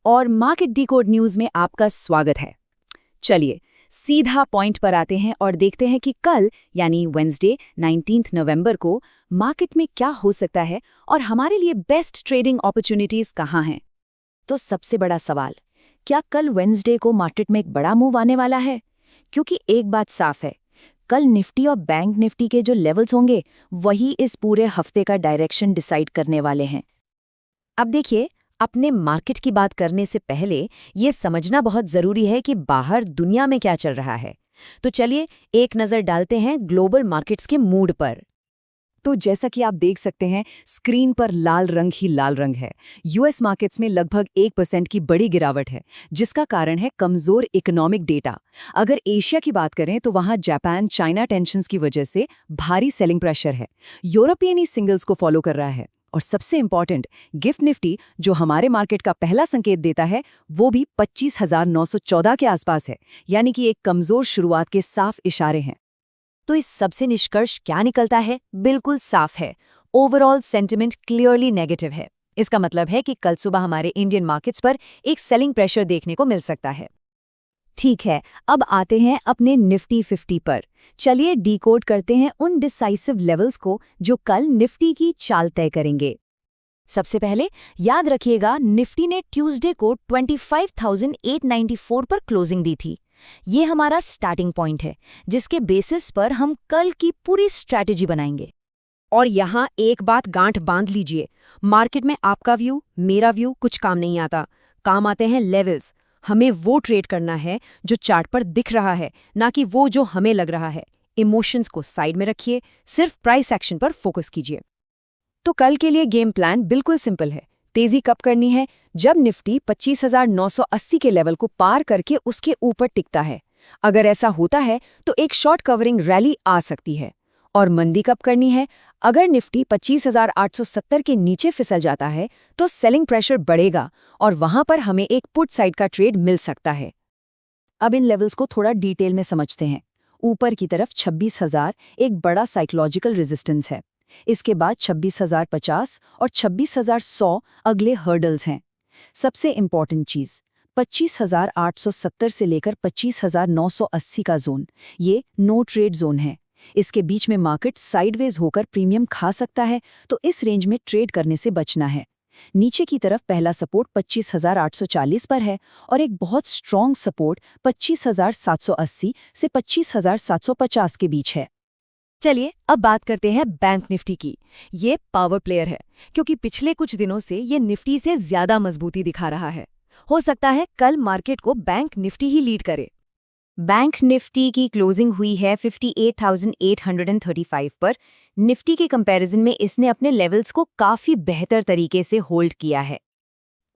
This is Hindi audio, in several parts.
और मार्केट डिकोड न्यूज में आपका स्वागत है। चलिए सीधा पॉइंट पर आते हैं और देखते हैं कि कल यानी वेडनेसडे 19 नवंबर को मार्केट में क्या हो सकता है और हमारे लिए बेस्ट ट्रेडिंग अपॉर्चुनिटीज कहाँ हैं। तो सबसे बड़ा सवाल, क्या कल वेडनेसडे को मार्केट में एक बड़ा मूव आने वाला है? क्योंकि एक बात साफ है, कल निफ्टी और बैंक निफ्टी के जो लेवल्स होंगे वही इस पूरे हफ्ते का डायरेक्शन डिसाइड करने वाले हैं। अब देखिए, अपने मार्केट की बात करने से पहले ये समझना बहुत ज़रूरी है कि बाहर दुनिया में क्या चल रहा है। तो चलिए एक नज़र डालते हैं ग्लोबल मार्केट्स के मूड पर। तो जैसा कि आप देख सकते हैं, स्क्रीन पर लाल रंग ही लाल रंग है। यूएस मार्केट्स में लगभग 1% की बड़ी गिरावट है, जिसका कारण है कमज़ोर इकोनॉमिक डेटा। अगर एशिया की बात करें तो वहाँ जापान चाइना टेंशन्स की वजह से भारी सेलिंग प्रेशर है। यूरोपियन ही सिंगल्स को फॉलो कर रहा है। और सबसे इंपॉर्टेंट, गिफ्ट निफ्टी जो हमारे मार्केट का पहला संकेत देता है, वो भी 25,914 के आसपास है, यानी कि एक कमज़ोर शुरुआत के साफ इशारे हैं। तो इस सबसे निष्कर्ष क्या निकलता है? बिल्कुल साफ है, ओवरऑल सेंटिमेंट क्लियरली नेगेटिव है। इसका मतलब है कि कल सुबह हमारे इंडियन मार्केट्स पर एक सेलिंग प्रेशर देखने को मिल सकता है। ठीक है, अब आते हैं अपने निफ्टी 50 पर। चलिए डिकोड करते हैं उन डिसाइसिव लेवल्स को जो कल निफ्टी की चाल तय करेंगे। सबसे पहले याद रखिएगा, निफ्टी ने ट्यूसडे को 25,894 पर क्लोजिंग दी थी। ये हमारा स्टार्टिंग पॉइंट है, जिसके बेसिस पर हम कल की पूरी स्ट्रैटेजी बनाएंगे। और यहाँ एक बात गांठ बांध लीजिए, मार्केट में आपका व्यू मेरा व्यू कुछ काम नहीं आता, काम आते हैं लेवल्स। हमें वो ट्रेड करना है जो चार्ट पर दिख रहा है, ना कि वो जो हमें लग रहा है। इमोशंस को साइड में रखिए, सिर्फ प्राइस एक्शन पर फोकस कीजिए। तो कल के लिए गेम प्लान बिल्कुल सिंपल है। तेजी कब करनी है? जब निफ्टी 25,980 के लेवल को पार करके उसके ऊपर टिकता है। अगर ऐसा होता है तो एक शॉर्ट कवरिंग रैली आ सकती है। और मंदी कब करनी है? अगर निफ्टी 25,870 के नीचे फिसल जाता है तो सेलिंग प्रेशर बढ़ेगा और वहां पर हमें एक पुट साइड का ट्रेड मिल सकता है। अब इन लेवल्स को थोड़ा डिटेल में समझते हैं। ऊपर की तरफ 26,000 एक बड़ा साइकोलॉजिकल रेजिस्टेंस है। इसके बाद 26,050 और 26,100 अगले हर्डल्स हैं। सबसे इंपॉर्टेंट चीज, 25,870 से लेकर 25,980 का जोन, ये नो ट्रेड जोन है। इसके बीच में मार्केट साइडवेज होकर प्रीमियम खा सकता है, तो इस रेंज में ट्रेड करने से बचना है। नीचे की तरफ पहला सपोर्ट 25,840 पर है और एक बहुत स्ट्रॉन्ग सपोर्ट 25,780 से 25,750 के बीच है। चलिए अब बात करते हैं बैंक निफ्टी की। ये पावर प्लेयर है, क्योंकि पिछले कुछ दिनों से ये निफ्टी से ज्यादा मजबूती दिखा रहा है। हो सकता है कल मार्केट को बैंक निफ्टी ही लीड करे। बैंक निफ्टी की क्लोजिंग हुई है 58,835 पर। निफ्टी के कंपैरिजन में इसने अपने लेवल्स को काफी बेहतर तरीके से होल्ड किया है।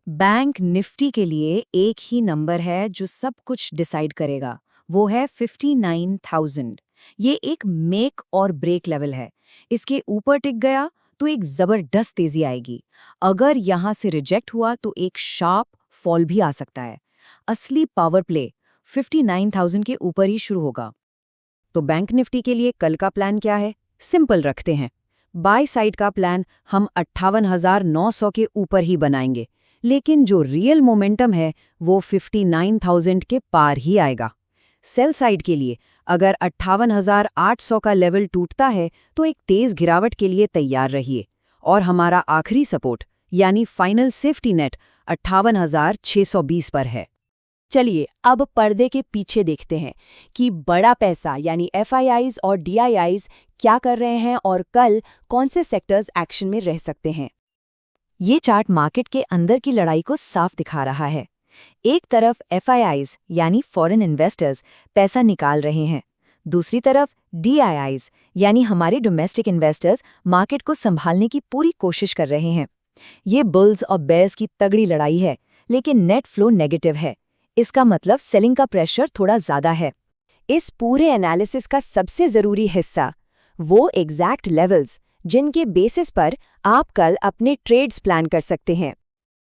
बैंक निफ्टी के लिए एक ही नंबर है जो सब कुछ डिसाइड करेगा, वो है 59,000। ये एक मेक और ब्रेक लेवल है। इसके ऊपर टिक गया तो एक जबरदस्त तेजी आएगी। अगर यहां से रिजेक्ट हुआ तो एक शार्प फॉल भी आ सकता है। असली पावर प्ले 59,000 के ऊपर ही शुरू होगा। तो बैंक निफ्टी के लिए कल का प्लान क्या है? सिंपल रखते हैं। बाय साइड का प्लान हम 58,900 के ऊपर ही बनाएंगे, लेकिन जो रियल मोमेंटम है वो 59,000 के पार ही आएगा। सेल साइड के लिए अगर 58,800 का लेवल टूटता है तो एक तेज गिरावट के लिए तैयार रहिए। और हमारा आखिरी सपोर्ट यानी फाइनल सेफ्टी नेट 58,620 पर है। चलिए अब पर्दे के पीछे देखते हैं कि बड़ा पैसा यानी FIIs और DIIs क्या कर रहे हैं और कल कौन से सेक्टर्स एक्शन में रह सकते हैं। ये चार्ट मार्केट के अंदर की लड़ाई को साफ दिखा रहा है। एक तरफ FIIs यानी फॉरेन इन्वेस्टर्स पैसा निकाल रहे हैं, दूसरी तरफ DIIs यानी हमारे डोमेस्टिक इन्वेस्टर्स मार्केट को संभालने की पूरी कोशिश कर रहे हैं। ये बुल्स और बेयर्स की तगड़ी लड़ाई है, लेकिन नेट फ्लो नेगेटिव है। इसका मतलब सेलिंग का प्रेशर थोड़ा ज्यादा है। इस पूरे एनालिसिस का सबसे जरूरी हिस्सा वो एग्जैक्ट लेवल्स जिनके बेसिस पर आप कल अपने ट्रेड्स प्लान कर सकते हैं।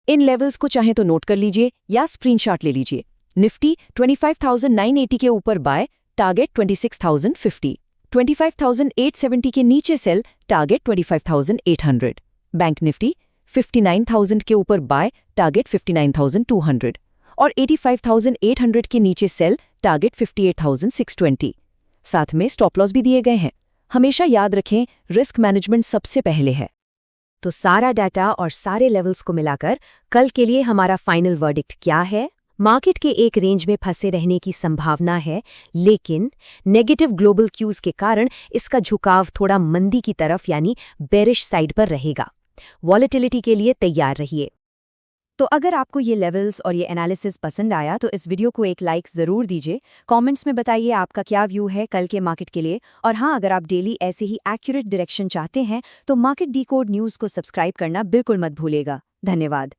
इन लेवल्स को चाहे तो नोट कर लीजिए या स्क्रीनशॉट ले लीजिए। निफ्टी 25,980 के ऊपर बाय, टारगेट 26,050। 25,870 के नीचे सेल, टारगेट 25,800। बैंक निफ्टी 59,000 के ऊपर बाय, टारगेट 59,200 और 85,800 के नीचे सेल, टारगेट 58,620। साथ में स्टॉप लॉस भी दिए गए हैं। हमेशा याद रखें, रिस्क मैनेजमेंट सबसे पहले है। तो सारा डाटा और सारे लेवल्स को मिलाकर कल के लिए हमारा फाइनल वर्डिक्ट क्या है? मार्केट के एक रेंज में फंसे रहने की संभावना है, लेकिन नेगेटिव ग्लोबल क्यूज के कारण इसका झुकाव थोड़ा मंदी की तरफ यानी बेरिश साइड पर रहेगा। वॉलेटिलिटी के लिए तैयार रहिए। तो अगर आपको ये लेवल्स और ये एनालिसिस पसंद आया तो इस वीडियो को एक लाइक ज़रूर दीजिए। कमेंट्स में बताइए आपका क्या व्यू है कल के मार्केट के लिए। और हाँ, अगर आप डेली ऐसे ही एक्यूरेट डायरेक्शन चाहते हैं तो मार्केट डिकोड न्यूज़ को सब्सक्राइब करना बिल्कुल मत भूलिएगा। धन्यवाद।